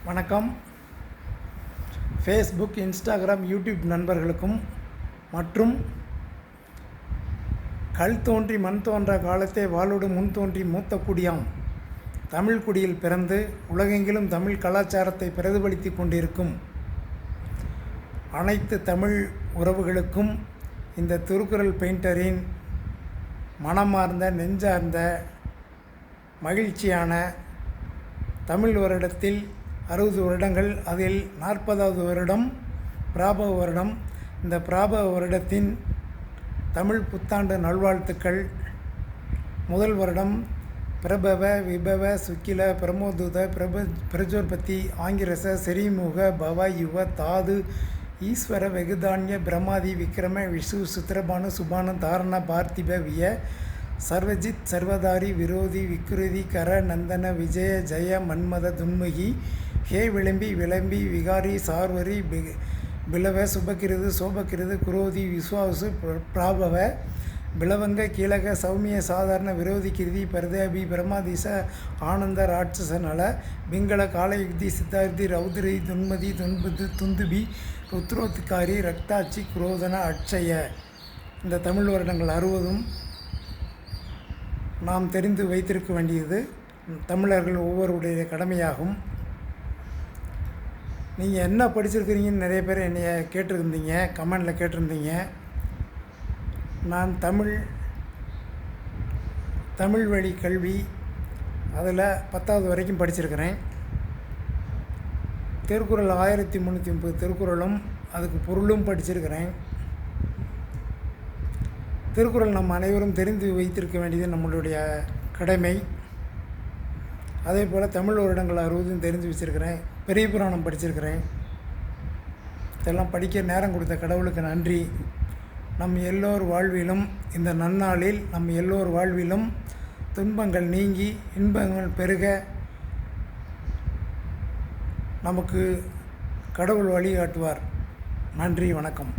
வணக்கம். Facebook, Instagram, YouTube நண்பர்களுக்கும் மற்றும் கல் தோன்றி மண் தோன்றா காலத்தே வாளோடு முன் தோன்றி மூத்த குடியாம் தமிழ் குடியில் பிறந்து உலகெங்கிலும் தமிழ் கலாச்சாரத்தை பிரதிபலித்து கொண்டிருக்கும் அனைத்து தமிழ் உறவுகளுக்கும் இந்த திருக்குறள் பெயிண்டரின் மனமார்ந்த நெஞ்சார்ந்த மகிழ்ச்சியான தமிழ் வருடத்தில் 60 வருடங்கள், அதில் 40வது வருடம் பிராபவ வருடம். இந்த பிராபவ வருடத்தின் தமிழ் புத்தாண்டு நல்வாழ்த்துக்கள். முதல் வருடம் பிரபவ விபவ சுக்கில பிரமோதுத பிரஜோற்பத்தி ஆங்கிரச செரிமுக பவ யுவ தாது ஈஸ்வர வெகுதான்ய பிரமாதி விக்ரம விஷு சுத்திரபானு சுபானு தாரண பார்த்திப விய சர்வஜித் சர்வதாரி விரோதி விக்ருதி கர நந்தன விஜய ஜெய மன்மத துன்முகி ஹே விளம்பி விகாரி சார்வரி பிளவ சுபகிருது சோபகிருது குரோதி விஸ்வாசு பிராபவ பிளவங்க கீழக சௌமிய சாதாரண விரோதி கிருதி பரதேபி பிரமாதிச ஆனந்த ராட்சச நல பிங்கள காலயுக்தி சித்தார்த்தி ரௌதிரி துன்மதி துந்துபி ருத்ரோத்காரி ரக்தாட்சி குரோதன அட்சய. இந்த தமிழ் வருடங்கள் 60ம் நாம் தெரிந்து வைத்திருக்க வேண்டியது தமிழர்கள் ஒவ்வொருடைய கடமையாகும். நீங்கள் என்ன படிச்சிருக்கிறீங்கன்னு நிறைய பேர் என்னைய கேட்டிருந்தீங்க, கமெண்டில் கேட்டிருந்தீங்க. நான் தமிழ் வழி கல்வி அதில் 10வது வரைக்கும் படிச்சிருக்கிறேன். திருக்குறள் 1330 திருக்குறளும் அதுக்கு பொருளும் படிச்சிருக்கிறேன். திருக்குறள் நம் அனைவரும் தெரிந்து வைத்திருக்க வேண்டியது நம்மளுடைய கடமை. அதே போல் தமிழ் வருடங்கள் 60ம் தெரிஞ்சு வச்சுருக்கிறேன். பெரிய புராணம் படிச்சிருக்கிறேன். இதெல்லாம் படிக்க நேரம் கொடுத்த கடவுளுக்கு நன்றி. நம் எல்லோர் வாழ்விலும் இந்த நன்னாளில் நம் எல்லோர் வாழ்விலும் துன்பங்கள் நீங்கி இன்பங்கள் பெருக நமக்கு கடவுள் வழிகாட்டுவார். நன்றி, வணக்கம்.